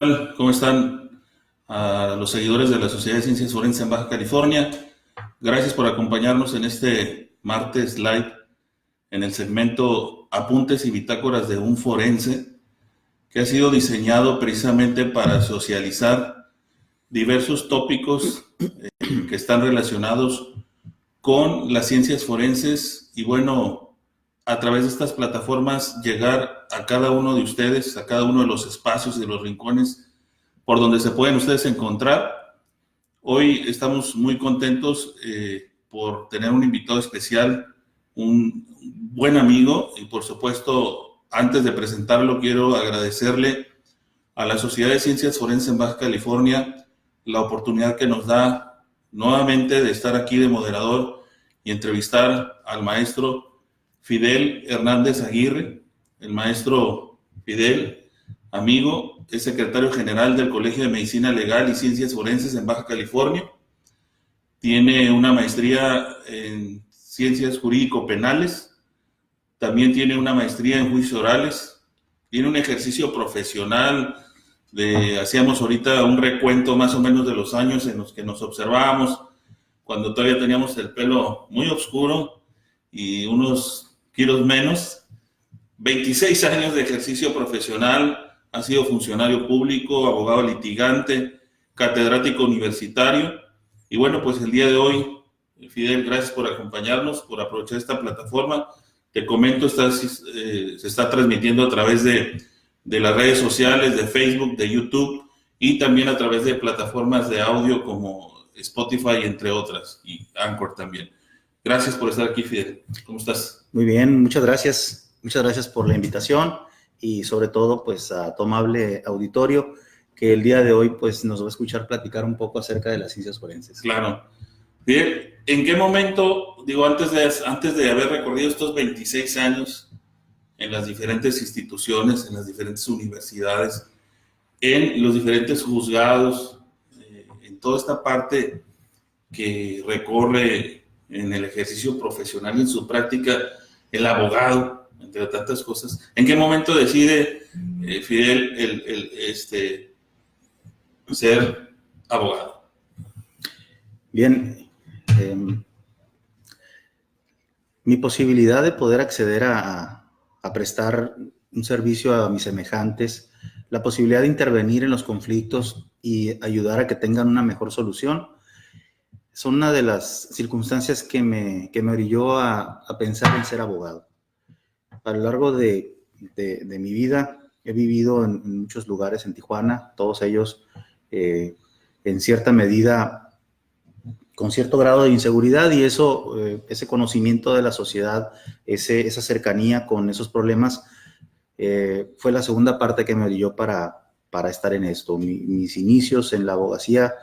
Tal? ¿Cómo están a los seguidores de la Sociedad de Ciencias Forenses en Baja California? Gracias por acompañarnos en este martes live en el segmento Apuntes y Bitácoras de un Forense, que ha sido diseñado precisamente para socializar diversos tópicos que están relacionados con las ciencias forenses y bueno, a través de estas plataformas llegar a cada uno de ustedes, a cada uno de los espacios y de los rincones por donde se pueden ustedes encontrar. Hoy estamos muy contentos por tener un invitado especial, un buen amigo, y por supuesto, antes de presentarlo, quiero agradecerle a la Sociedad de Ciencias Forenses en Baja California la oportunidad que nos da nuevamente de estar aquí de moderador y entrevistar al maestro Fidel Hernández Aguirre. El maestro Fidel, amigo, es secretario general del Colegio de Medicina Legal y Ciencias Forenses en Baja California. Tiene una maestría en Ciencias Jurídico-Penales. También tiene una maestría en Juicios Orales. Tiene un ejercicio profesional hacíamos ahorita un recuento más o menos de los años en los que nos observábamos, cuando todavía teníamos el pelo muy oscuro y unos kilos menos. 26 años de ejercicio profesional, ha sido funcionario público, abogado litigante, catedrático universitario. Y bueno, pues el día de hoy, Fidel, gracias por acompañarnos, por aprovechar esta plataforma. Te comento, se está transmitiendo a través de las redes sociales, de Facebook, de YouTube y también a través de plataformas de audio como Spotify, entre otras, y Anchor también. Gracias por estar aquí, Fidel. ¿Cómo estás? Muy bien, muchas gracias. Muchas gracias por la invitación y sobre todo pues a tu amable auditorio que el día de hoy pues nos va a escuchar platicar un poco acerca de las ciencias forenses. Claro. Bien, ¿en qué momento, digo, antes de haber recorrido estos 26 años en las diferentes instituciones, en las diferentes universidades, en los diferentes juzgados, en toda esta parte que recorre en el ejercicio profesional y en su práctica el abogado, entre tantas cosas, ¿en qué momento decide Fidel ser abogado? Bien, mi posibilidad de poder acceder a prestar un servicio a mis semejantes, la posibilidad de intervenir en los conflictos y ayudar a que tengan una mejor solución, son una de las circunstancias que me orilló a pensar en ser abogado. A lo largo de mi vida he vivido en muchos lugares en Tijuana, todos ellos en cierta medida con cierto grado de inseguridad, y eso, ese conocimiento de la sociedad, esa cercanía con esos problemas, fue la segunda parte que me orilló para estar en esto. Mis inicios en la abogacía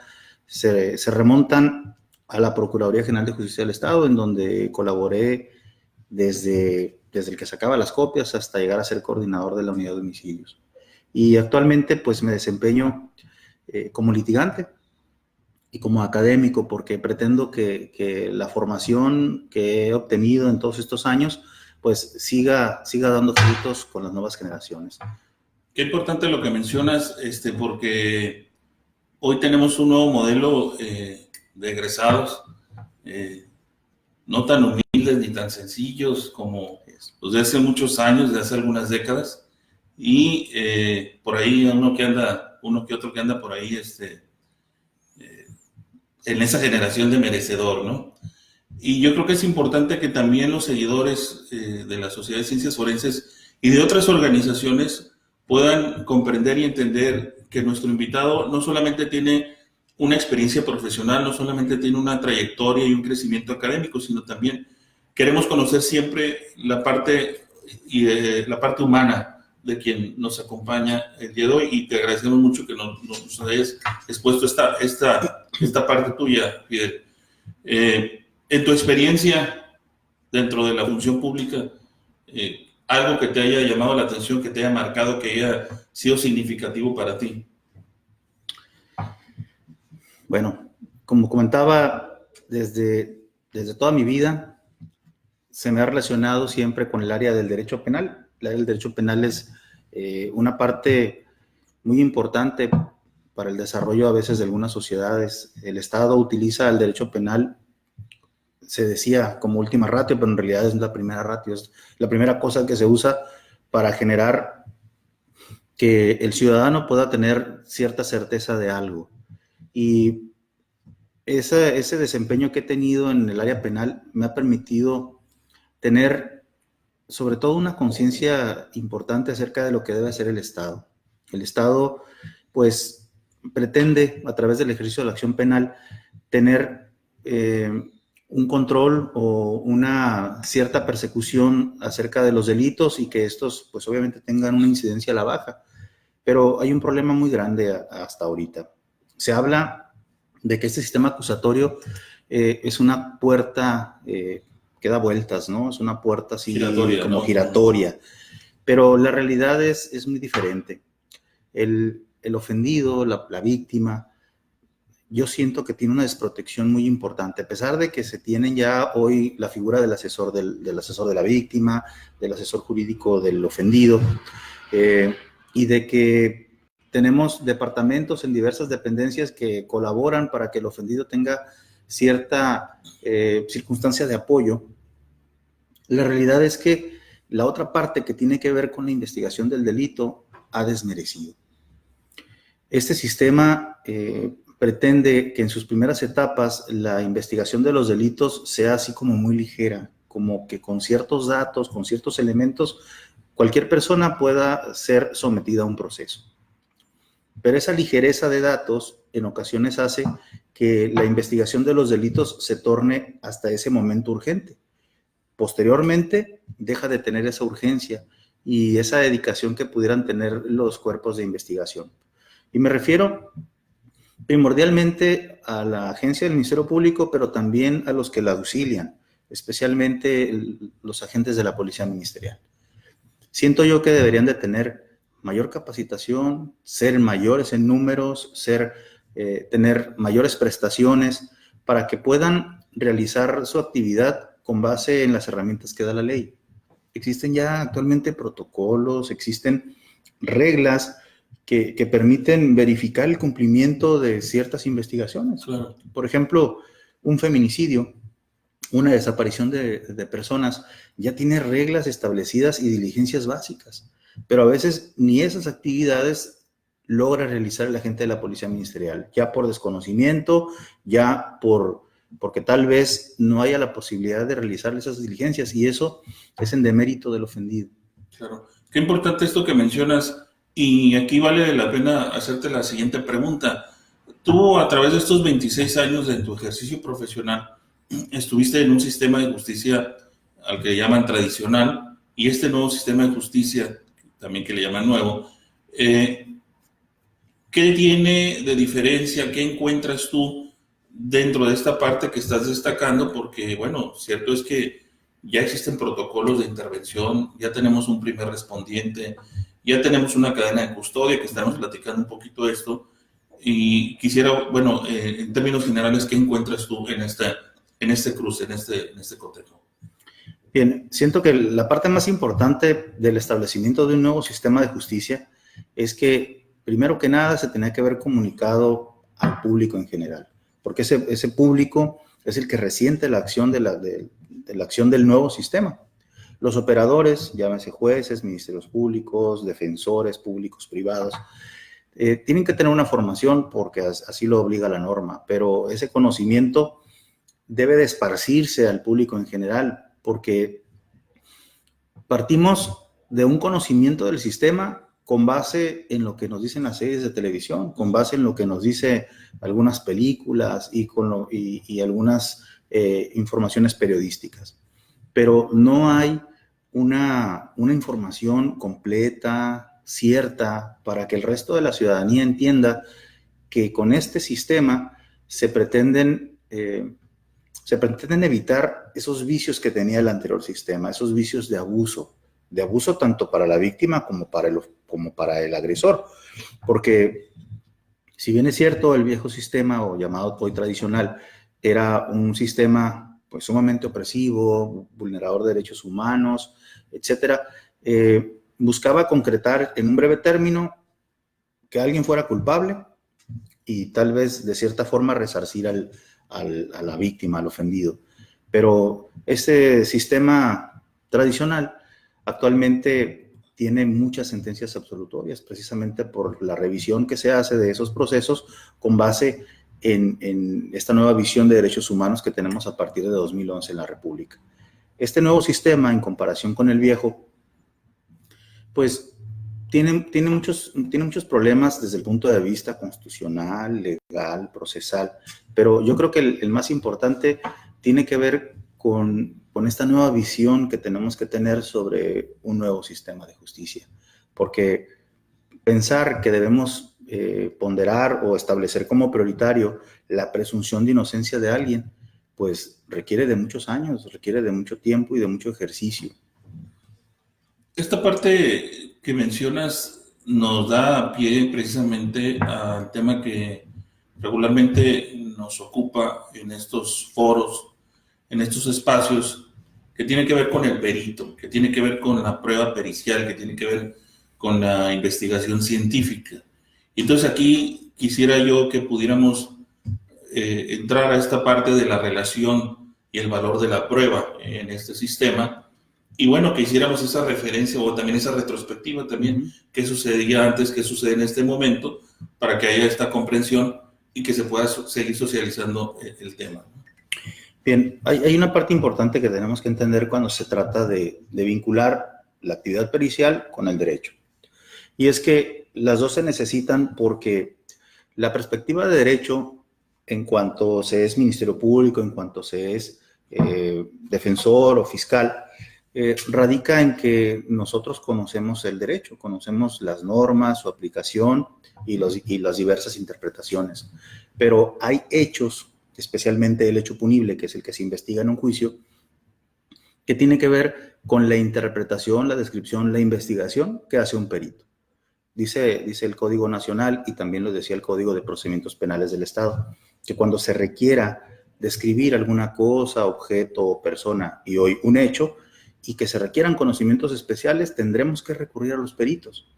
se remontan a la Procuraduría General de Justicia del Estado, en donde colaboré desde el que sacaba las copias hasta llegar a ser coordinador de la unidad de homicidios. Y actualmente pues me desempeño como litigante y como académico, porque pretendo que la formación que he obtenido en todos estos años pues siga dando frutos con las nuevas generaciones. Qué importante lo que mencionas, porque hoy tenemos un nuevo modelo de egresados, no tan humildes ni tan sencillos como los de hace muchos años, de hace algunas décadas, y por ahí uno que otro que anda por ahí en esa generación de merecedor, ¿no? Y yo creo que es importante que también los seguidores de la Sociedad de Ciencias Forenses y de otras organizaciones puedan comprender y entender que nuestro invitado no solamente tiene una experiencia profesional, no solamente tiene una trayectoria y un crecimiento académico, sino también queremos conocer siempre la parte humana de quien nos acompaña el día de hoy, y te agradecemos mucho que nos hayas expuesto esta parte tuya, Fidel. En tu experiencia dentro de la función pública, algo que te haya llamado la atención, que te haya marcado, que haya sido significativo para ti. Bueno, como comentaba, desde toda mi vida se me ha relacionado siempre con el área del derecho penal. El área del derecho penal es una parte muy importante para el desarrollo a veces de algunas sociedades. El Estado utiliza el derecho penal, se decía, como última ratio, pero en realidad es la primera ratio, es la primera cosa que se usa para generar que el ciudadano pueda tener cierta certeza de algo. Y ese desempeño que he tenido en el área penal me ha permitido tener sobre todo una conciencia importante acerca de lo que debe hacer el Estado. El Estado, pues, pretende, a través del ejercicio de la acción penal, tener un control o una cierta persecución acerca de los delitos y que estos, pues, obviamente tengan una incidencia a la baja. Pero hay un problema muy grande hasta ahorita. Se habla de que este sistema acusatorio es una puerta que da vueltas, ¿no? Es una puerta así giratoria, como ¿no? giratoria. Pero la realidad es muy diferente. El ofendido, la víctima, yo siento que tiene una desprotección muy importante, a pesar de que se tienen ya hoy la figura del asesor asesor de la víctima, del asesor jurídico del ofendido, y de que tenemos departamentos en diversas dependencias que colaboran para que el ofendido tenga cierta circunstancia de apoyo. La realidad es que la otra parte que tiene que ver con la investigación del delito ha desmerecido. Este sistema pretende que en sus primeras etapas la investigación de los delitos sea así como muy ligera, como que con ciertos datos, con ciertos elementos, cualquier persona pueda ser sometida a un proceso. Pero esa ligereza de datos en ocasiones hace que la investigación de los delitos se torne hasta ese momento urgente. Posteriormente, deja de tener esa urgencia y esa dedicación que pudieran tener los cuerpos de investigación. Y me refiero primordialmente a la agencia del Ministerio Público, pero también a los que la auxilian, especialmente los agentes de la Policía Ministerial. Siento yo que deberían de tener mayor capacitación, ser mayores en números, tener mayores prestaciones para que puedan realizar su actividad con base en las herramientas que da la ley. Existen ya actualmente protocolos, existen reglas que permiten verificar el cumplimiento de ciertas investigaciones. Claro. Por ejemplo, un feminicidio, una desaparición de personas, ya tiene reglas establecidas y diligencias básicas, pero a veces ni esas actividades logra realizar el agente de la Policía Ministerial, ya por desconocimiento, ya porque tal vez no haya la posibilidad de realizar esas diligencias, y eso es en demérito del ofendido. Claro. Qué importante esto que mencionas, y aquí vale la pena hacerte la siguiente pregunta. Tú, a través de estos 26 años de tu ejercicio profesional, estuviste en un sistema de justicia al que llaman tradicional, y este nuevo sistema de justicia, también que le llaman nuevo, ¿qué tiene de diferencia? ¿Qué encuentras tú dentro de esta parte que estás destacando? Porque, bueno, cierto es que ya existen protocolos de intervención, ya tenemos un primer respondiente, ya tenemos una cadena de custodia, que estamos platicando un poquito de esto, y quisiera, bueno, en términos generales, ¿qué encuentras tú en este cruce, en este cotejo? Bien, siento que la parte más importante del establecimiento de un nuevo sistema de justicia es que, primero que nada, se tenía que haber comunicado al público en general, porque ese público es el que resiente la acción de la acción del nuevo sistema. Los operadores, llámese jueces, ministerios públicos, defensores públicos, privados, tienen que tener una formación porque así lo obliga la norma, pero ese conocimiento debe de esparcirse al público en general, porque partimos de un conocimiento del sistema con base en lo que nos dicen las series de televisión, con base en lo que nos dice algunas películas y algunas informaciones periodísticas. Pero no hay una información completa, cierta, para que el resto de la ciudadanía entienda que con este sistema se pretenden evitar esos vicios que tenía el anterior sistema, esos vicios de abuso tanto para la víctima como para el agresor. Porque si bien es cierto, el viejo sistema, o llamado hoy tradicional, era un sistema pues sumamente opresivo, vulnerador de derechos humanos, etcétera, buscaba concretar en un breve término que alguien fuera culpable y tal vez de cierta forma resarcir a la víctima, al ofendido. Pero este sistema tradicional actualmente tiene muchas sentencias absolutorias, precisamente por la revisión que se hace de esos procesos con base en esta nueva visión de derechos humanos que tenemos a partir de 2011 en la República. Este nuevo sistema, en comparación con el viejo, pues tiene muchos problemas desde el punto de vista constitucional, legal, procesal, pero yo creo que el más importante tiene que ver con esta nueva visión que tenemos que tener sobre un nuevo sistema de justicia, porque pensar que debemos ponderar o establecer como prioritario la presunción de inocencia de alguien, pues requiere de muchos años, requiere de mucho tiempo y de mucho ejercicio. Esta parte que mencionas nos da pie precisamente al tema que regularmente nos ocupa en estos foros, en estos espacios, que tiene que ver con el perito, que tiene que ver con la prueba pericial, que tiene que ver con la investigación científica. Entonces aquí quisiera yo que pudiéramos entrar a esta parte de la relación y el valor de la prueba en este sistema. Y bueno, que hiciéramos esa referencia o también esa retrospectiva también, qué sucedía antes, qué sucede en este momento, para que haya esta comprensión y que se pueda seguir socializando el tema. Bien, hay una parte importante que tenemos que entender cuando se trata de vincular la actividad pericial con el derecho. Y es que las dos se necesitan porque la perspectiva de derecho, en cuanto se es Ministerio Público, en cuanto se es defensor o fiscal, radica en que nosotros conocemos el derecho, conocemos las normas, su aplicación y las diversas interpretaciones. Pero hay hechos, especialmente el hecho punible, que es el que se investiga en un juicio, que tiene que ver con la interpretación, la descripción, la investigación que hace un perito. Dice el Código Nacional, y también lo decía el Código de Procedimientos Penales del Estado, que cuando se requiera describir alguna cosa, objeto o persona, y hoy un hecho, y que se requieran conocimientos especiales, tendremos que recurrir a los peritos.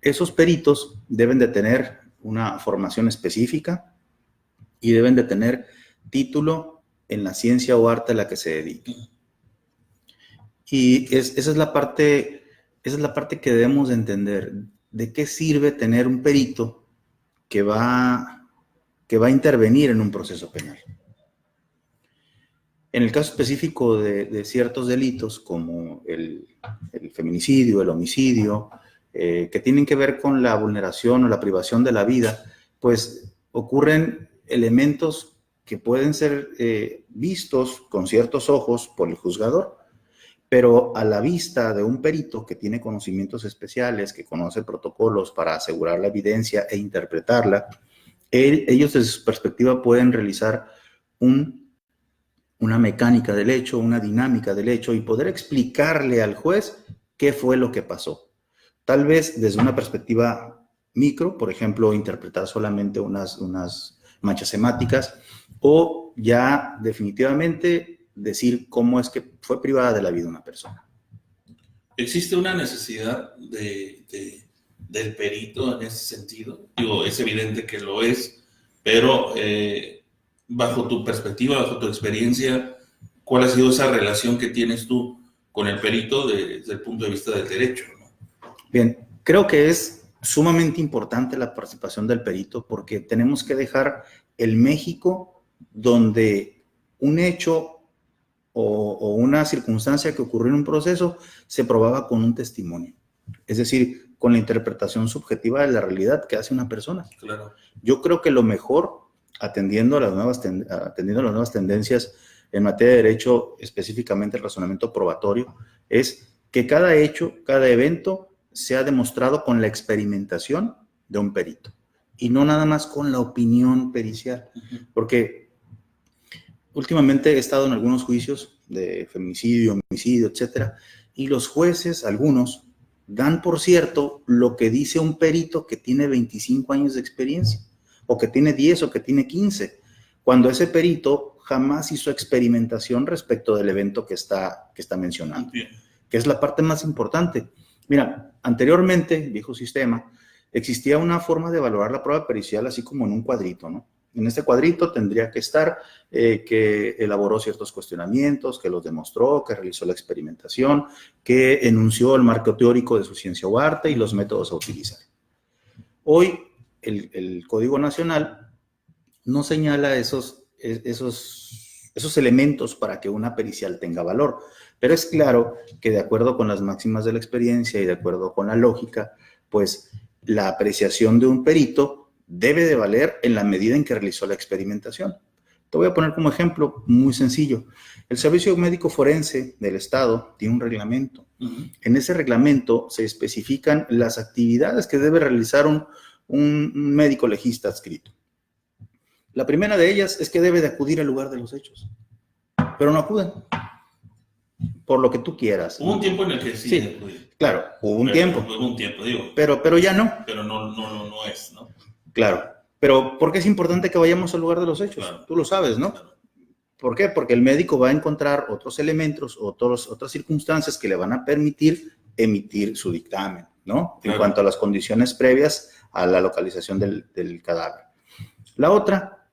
Esos peritos deben de tener una formación específica y deben de tener título en la ciencia o arte a la que se dediquen. Y esa es la parte que debemos de entender. ¿De qué sirve tener un perito que va a intervenir en un proceso penal? En el caso específico de ciertos delitos como el feminicidio, el homicidio, que tienen que ver con la vulneración o la privación de la vida, pues ocurren elementos que pueden ser vistos con ciertos ojos por el juzgador, pero a la vista de un perito que tiene conocimientos especiales, que conoce protocolos para asegurar la evidencia e interpretarla, ellos desde su perspectiva pueden realizar una mecánica del hecho, una dinámica del hecho y poder explicarle al juez qué fue lo que pasó. Tal vez desde una perspectiva micro, por ejemplo, interpretar solamente unas manchas semánticas, o ya definitivamente decir cómo es que fue privada de la vida una persona. ¿Existe una necesidad del perito en ese sentido? Digo, es evidente que lo es, pero bajo tu perspectiva, bajo tu experiencia, ¿cuál ha sido esa relación que tienes tú con el perito desde el punto de vista del derecho, ¿no? Bien, creo que es sumamente importante la participación del perito porque tenemos que dejar el México donde un hecho o una circunstancia que ocurrió en un proceso se probaba con un testimonio. Es decir, con la interpretación subjetiva de la realidad que hace una persona. Claro. Yo creo que lo mejor, atendiendo a las nuevas tendencias en materia de derecho, específicamente el razonamiento probatorio, es que cada hecho, cada evento sea demostrado con la experimentación de un perito y no nada más con la opinión pericial. Porque últimamente he estado en algunos juicios de feminicidio, homicidio, etcétera, y los jueces, algunos, dan por cierto lo que dice un perito que tiene 25 años de experiencia, o que tiene 10 o que tiene 15, cuando ese perito jamás hizo experimentación respecto del evento que está mencionando, que es la parte más importante. Mira, anteriormente, viejo sistema, existía una forma de valorar la prueba pericial así como en un cuadrito, ¿no? En este cuadrito tendría que estar que elaboró ciertos cuestionamientos, que los demostró, que realizó la experimentación, que enunció el marco teórico de su ciencia o arte y los métodos a utilizar. Hoy el Código Nacional no señala esos elementos para que una pericial tenga valor, pero es claro que de acuerdo con las máximas de la experiencia y de acuerdo con la lógica, pues la apreciación de un perito debe de valer en la medida en que realizó la experimentación. Te voy a poner como ejemplo muy sencillo. El Servicio Médico Forense del Estado tiene un reglamento. En ese reglamento se especifican las actividades que debe realizar un médico legista adscrito. La primera de ellas es que debe de acudir al lugar de los hechos, pero no acuden, por lo que tú quieras. Hubo un tiempo en el que sí. Claro, hubo un tiempo. Hubo un tiempo, digo. Pero ya no. Pero no es, ¿no? Claro, pero ¿por qué es importante que vayamos al lugar de los hechos? Claro. Tú lo sabes, ¿no? Claro. ¿Por qué? Porque el médico va a encontrar otros elementos, otras circunstancias que le van a permitir emitir su dictamen, ¿no? Claro. En cuanto a las condiciones previas a la localización del cadáver. La otra,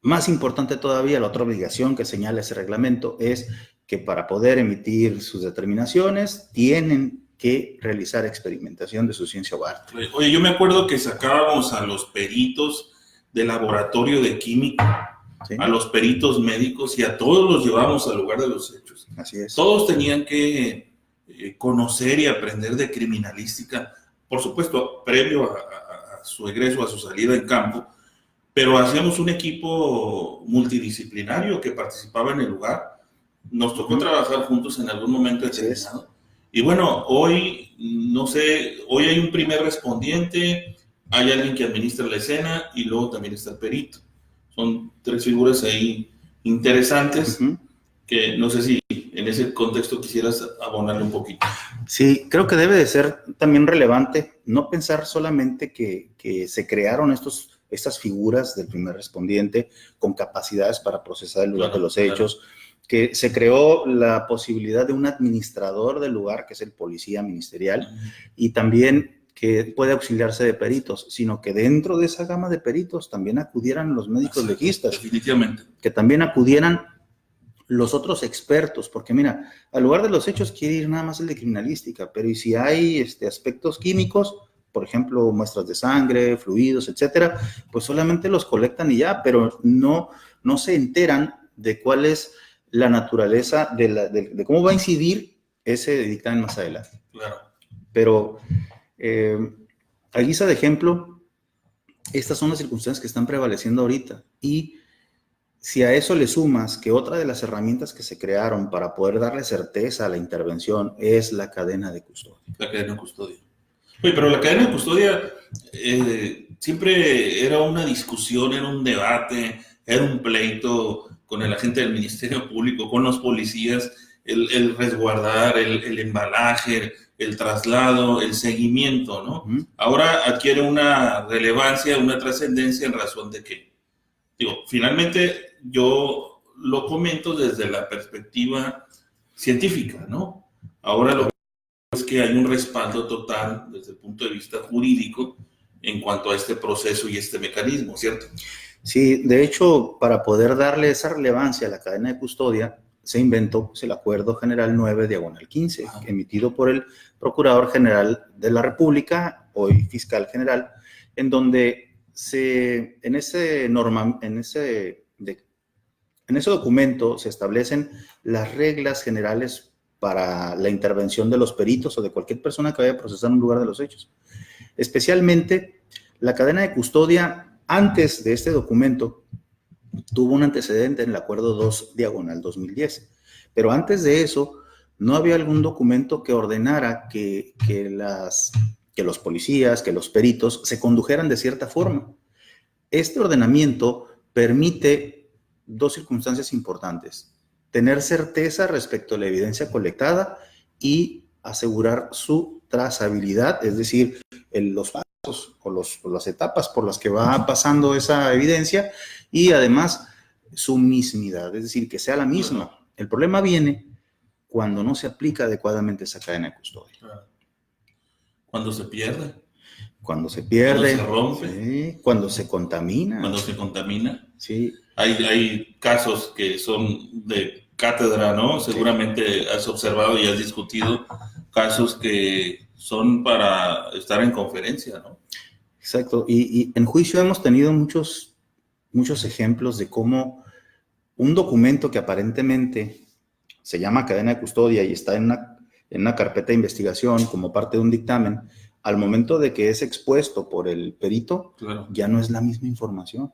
más importante todavía, la otra obligación que señala ese reglamento es que para poder emitir sus determinaciones tienen que realizar experimentación de su ciencia o arte. Oye, yo me acuerdo que sacábamos a los peritos del laboratorio de química, ¿sí?, a los peritos médicos, y a todos los llevábamos al lugar de los hechos. Así es. Todos tenían que conocer y aprender de criminalística, por supuesto, previo a su egreso, a su salida en campo, pero hacíamos un equipo multidisciplinario que participaba en el lugar. Nos tocó trabajar juntos en algún momento determinado. Y bueno, hoy, no sé, hoy hay un primer respondiente, hay alguien que administra la escena y luego también está el perito. Son tres figuras ahí interesantes que no sé si en ese contexto quisieras abonarle un poquito. Sí, creo que debe de ser también relevante no pensar solamente que se crearon estas figuras del primer respondiente con capacidades para procesar el lugar de los hechos, que se creó la posibilidad de un administrador del lugar, que es el policía ministerial, y también que puede auxiliarse de peritos, sino que dentro de esa gama de peritos también acudieran los médicos legistas. Definitivamente. Que también acudieran los otros expertos, porque mira, al lugar de los hechos quiere ir nada más el de criminalística, pero y si hay aspectos químicos, por ejemplo, muestras de sangre, fluidos, etcétera, pues solamente los colectan y ya, pero no se enteran de cuál es la naturaleza de cómo va a incidir ese dictamen más adelante. Claro. Pero a guisa de ejemplo, estas son las circunstancias que están prevaleciendo ahorita. Y si a eso le sumas que otra de las herramientas que se crearon para poder darle certeza a la intervención es la cadena de custodia. La cadena de custodia. Oye, pero la cadena de custodia siempre era una discusión, era un debate, era un pleito con el agente del Ministerio Público, con los policías, el resguardar, el embalaje, el traslado, el seguimiento, ¿no? Ahora adquiere una relevancia, una trascendencia en razón de que, finalmente yo lo comento desde la perspectiva científica, ¿no? Ahora lo que es que hay un respaldo total desde el punto de vista jurídico en cuanto a este proceso y este mecanismo, ¿cierto? Sí, de hecho, para poder darle esa relevancia a la cadena de custodia, se inventó el Acuerdo General 9/15, emitido por el Procurador General de la República, hoy Fiscal General, en donde en ese documento se establecen las reglas generales para la intervención de los peritos o de cualquier persona que vaya a procesar un lugar de los hechos. Especialmente, la cadena de custodia, antes de este documento, tuvo un antecedente en el Acuerdo 2/2010, pero antes de eso no había algún documento que ordenara que los policías, que los peritos se condujeran de cierta forma. Este ordenamiento permite dos circunstancias importantes: tener certeza respecto a la evidencia colectada y asegurar su trazabilidad, es decir, los pasos o las etapas por las que va pasando esa evidencia, y además su mismidad, es decir, que sea la misma. El problema viene cuando no se aplica adecuadamente esa cadena de custodia. Cuando se pierde. Cuando se pierde. Cuando se rompe. Sí, cuando se contamina. Cuando se contamina. Sí. Hay casos que son de cátedra, ¿no? Seguramente has observado y has discutido casos que son para estar en conferencia, ¿no? Exacto. Y en juicio hemos tenido muchos ejemplos de cómo un documento que aparentemente se llama cadena de custodia y está en una carpeta de investigación como parte de un dictamen, al momento de que es expuesto por el perito, claro, ya no es la misma información.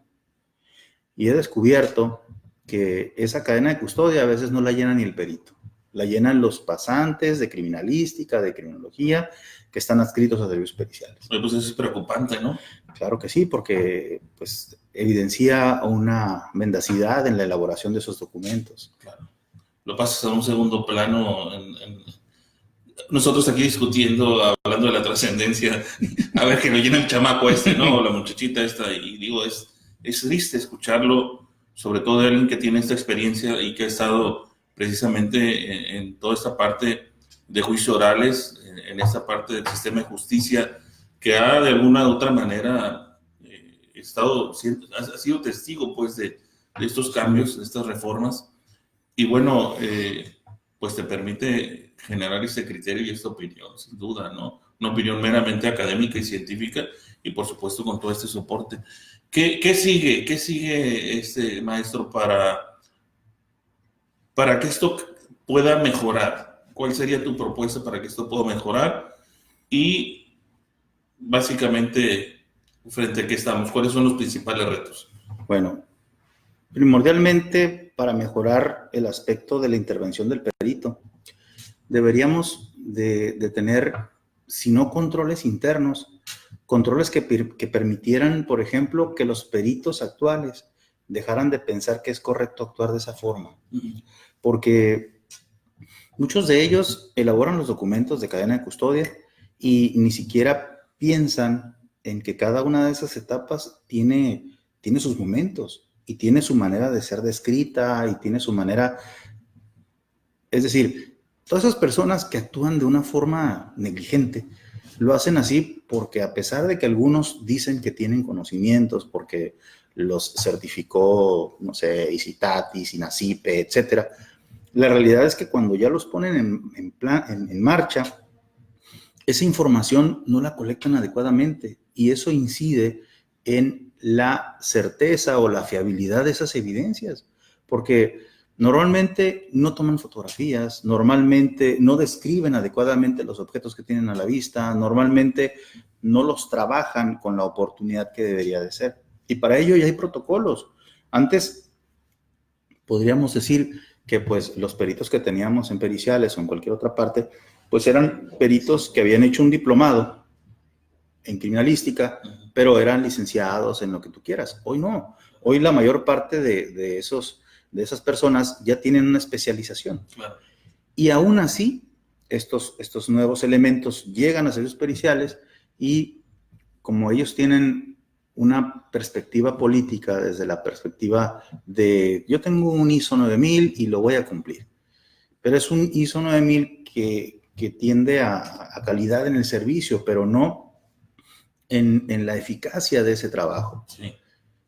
Y he descubierto que esa cadena de custodia a veces no la llena ni el perito, la llenan los pasantes de criminalística, de criminología, que están adscritos a servicios periciales. Pues eso es preocupante, ¿no? Claro que sí, porque pues evidencia una mendacidad en la elaboración de esos documentos. Claro. Lo pasas a un segundo plano. Nosotros aquí discutiendo, hablando de la trascendencia, a ver que lo llena el chamaco ¿no? O la muchachita esta, y digo, es triste escucharlo, sobre todo de alguien que tiene esta experiencia y que ha estado precisamente en toda esta parte de juicios orales, en esta parte del sistema de justicia, que ha de alguna u otra manera ha sido testigo pues de estos cambios, de estas reformas, y bueno, pues te permite generar este criterio y esta opinión, sin duda, ¿no? Una opinión meramente académica y científica, y por supuesto con todo este soporte. ¿Qué sigue? ¿Qué sigue, maestro, para que esto pueda mejorar? ¿Cuál sería tu propuesta para que esto pueda mejorar? Y básicamente, ¿frente a qué estamos? ¿Cuáles son los principales retos? Bueno, primordialmente para mejorar el aspecto de la intervención del perito, deberíamos de tener, si no controles internos, controles que permitieran, por ejemplo, que los peritos actuales dejaran de pensar que es correcto actuar de esa forma. Porque muchos de ellos elaboran los documentos de cadena de custodia y ni siquiera piensan en que cada una de esas etapas tiene sus momentos y tiene su manera de ser descrita y tiene su manera... Es decir, todas esas personas que actúan de una forma negligente lo hacen así porque, a pesar de que algunos dicen que tienen conocimientos porque los certificó, no sé, ICITATIS, INACIPE, etcétera, la realidad es que cuando ya los ponen en marcha, esa información no la colectan adecuadamente y eso incide en la certeza o la fiabilidad de esas evidencias, porque normalmente no toman fotografías, normalmente no describen adecuadamente los objetos que tienen a la vista, normalmente no los trabajan con la oportunidad que debería de ser. Y para ello ya hay protocolos. Antes podríamos decir que pues los peritos que teníamos en periciales o en cualquier otra parte, pues eran peritos que habían hecho un diplomado en criminalística, pero eran licenciados en lo que tú quieras. Hoy no. Hoy la mayor parte de esas personas ya tienen una especialización. Claro. Y aún así, estos nuevos elementos llegan a servicios periciales y como ellos tienen una perspectiva política desde la perspectiva de yo tengo un ISO 9000 y lo voy a cumplir, pero es un ISO 9000 que tiende a calidad en el servicio, pero no en la eficacia de ese trabajo. Sí.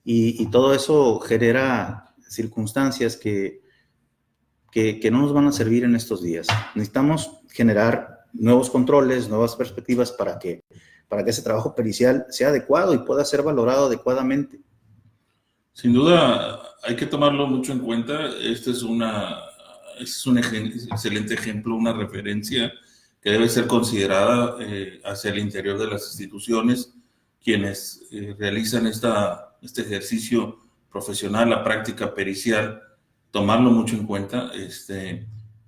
Y todo eso genera circunstancias que no nos van a servir en estos días. Necesitamos generar nuevos controles, nuevas perspectivas para que ese trabajo pericial sea adecuado y pueda ser valorado adecuadamente. Sin duda, hay que tomarlo mucho en cuenta. Este es un excelente ejemplo, una referencia que debe ser considerada hacia el interior de las instituciones, quienes realizan este ejercicio profesional, la práctica pericial, tomarlo mucho en cuenta.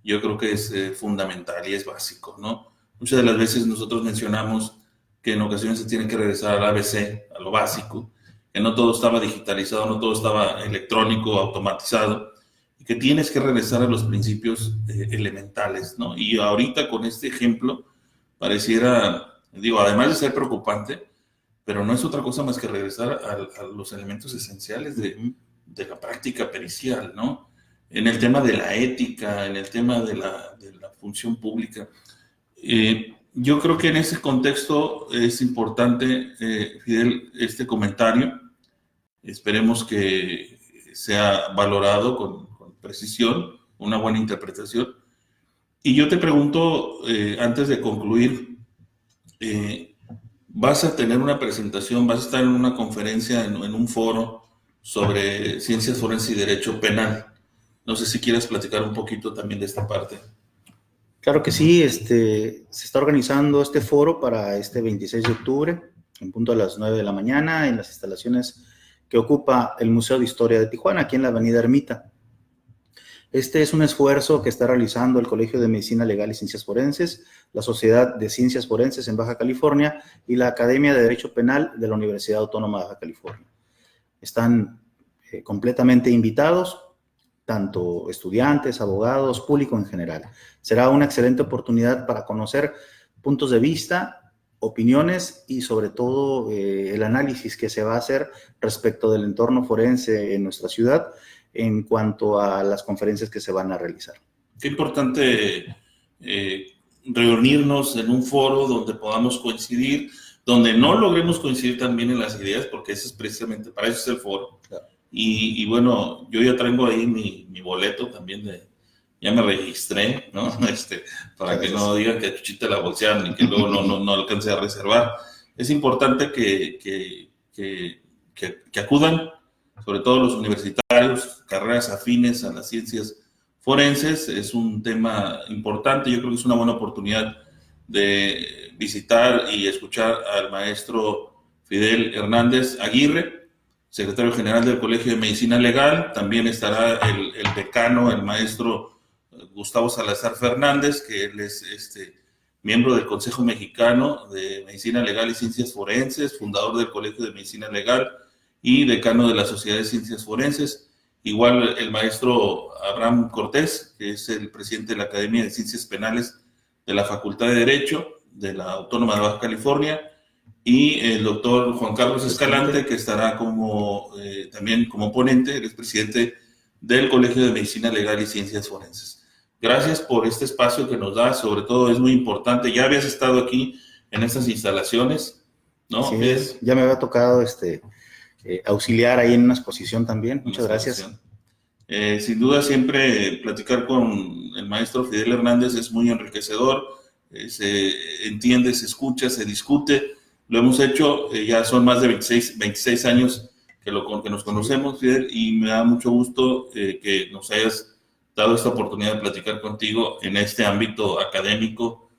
Yo creo que es fundamental y es básico, ¿no? Muchas de las veces nosotros mencionamos que en ocasiones se tiene que regresar al ABC, a lo básico, que no todo estaba digitalizado, no todo estaba electrónico, automatizado, y que tienes que regresar a los principios elementales, ¿no? Y ahorita con este ejemplo pareciera, digo, además de ser preocupante, pero no es otra cosa más que regresar a los elementos esenciales de la práctica pericial, ¿no? En el tema de la ética, en el tema de la función pública. Yo creo que en ese contexto es importante, Fidel, este comentario. Esperemos que sea valorado con precisión, una buena interpretación. Y yo te pregunto, antes de concluir, vas a tener una presentación, vas a estar en una conferencia, en un foro sobre ciencias forenses y derecho penal. No sé si quieres platicar un poquito también de esta parte. Claro que sí, se está organizando este foro para este 26 de octubre, en punto a las 9 de la mañana, en las instalaciones que ocupa el Museo de Historia de Tijuana, aquí en la Avenida Ermita. Este es un esfuerzo que está realizando el Colegio de Medicina Legal y Ciencias Forenses, la Sociedad de Ciencias Forenses en Baja California y la Academia de Derecho Penal de la Universidad Autónoma de Baja California. Están completamente invitados, tanto estudiantes, abogados, público en general. Será una excelente oportunidad para conocer puntos de vista, opiniones y sobre todo el análisis que se va a hacer respecto del entorno forense en nuestra ciudad en cuanto a las conferencias que se van a realizar. Qué importante reunirnos en un foro donde podamos coincidir, donde no logremos coincidir también en las ideas, porque eso es precisamente, para eso es el foro. Claro. Y bueno, yo ya traigo ahí mi boleto también ya me registré, ¿no? Para que no digan que a Chuchita la bolsearon y que luego no alcance a reservar. Es importante que acudan, sobre todo los universitarios, carreras afines a las ciencias forenses. Es un tema importante. Yo creo que es una buena oportunidad de visitar y escuchar al maestro Fidel Hernández Aguirre, secretario general del Colegio de Medicina Legal. También estará el decano, el maestro Gustavo Salazar Fernández, que él es miembro del Consejo Mexicano de Medicina Legal y Ciencias Forenses, fundador del Colegio de Medicina Legal y decano de la Sociedad de Ciencias Forenses. Igual el maestro Abraham Cortés, que es el presidente de la Academia de Ciencias Penales de la Facultad de Derecho de la Autónoma de Baja California, y el doctor Juan Carlos Escalante, que estará también como ponente, él es presidente del Colegio de Medicina Legal y Ciencias Forenses. Gracias por este espacio que nos da, sobre todo es muy importante. Ya habías estado aquí en estas instalaciones, ¿no? Sí, ya me había tocado auxiliar ahí en una exposición también. Muchas gracias. Sin duda, siempre platicar con el maestro Fidel Hernández es muy enriquecedor. Se entiende, se escucha, se discute. Lo hemos hecho, ya son más de 26 años que nos conocemos, Fidel, y me da mucho gusto que nos hayas dado esta oportunidad de platicar contigo en este ámbito académico,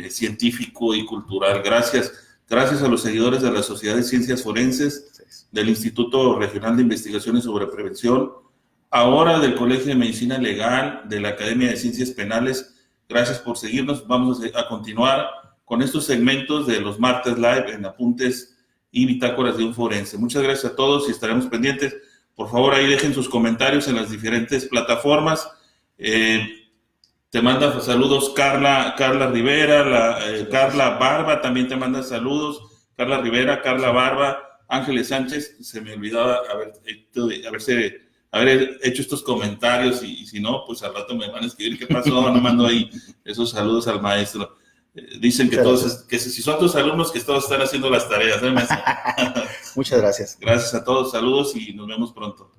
científico y cultural. Gracias. Gracias a los seguidores de la Sociedad de Ciencias Forenses, del Instituto Regional de Investigaciones sobre Prevención, ahora del Colegio de Medicina Legal, de la Academia de Ciencias Penales. Gracias por seguirnos. Vamos a continuar con estos segmentos de los martes live en Apuntes y Bitácoras de un Forense. Muchas gracias a todos y estaremos pendientes. Por favor, ahí dejen sus comentarios en las diferentes plataformas. Te manda saludos Carla Rivera, Carla Barba también te manda saludos. Carla Rivera, Carla Barba, Ángeles Sánchez. Se me olvidaba haber hecho estos comentarios y si no, pues al rato me van a escribir qué pasó, no mando ahí esos saludos al maestro. Dicen que que si son tus alumnos, que todos están haciendo las tareas, ¿eh, maestro? Muchas gracias. Gracias a todos, saludos y nos vemos pronto.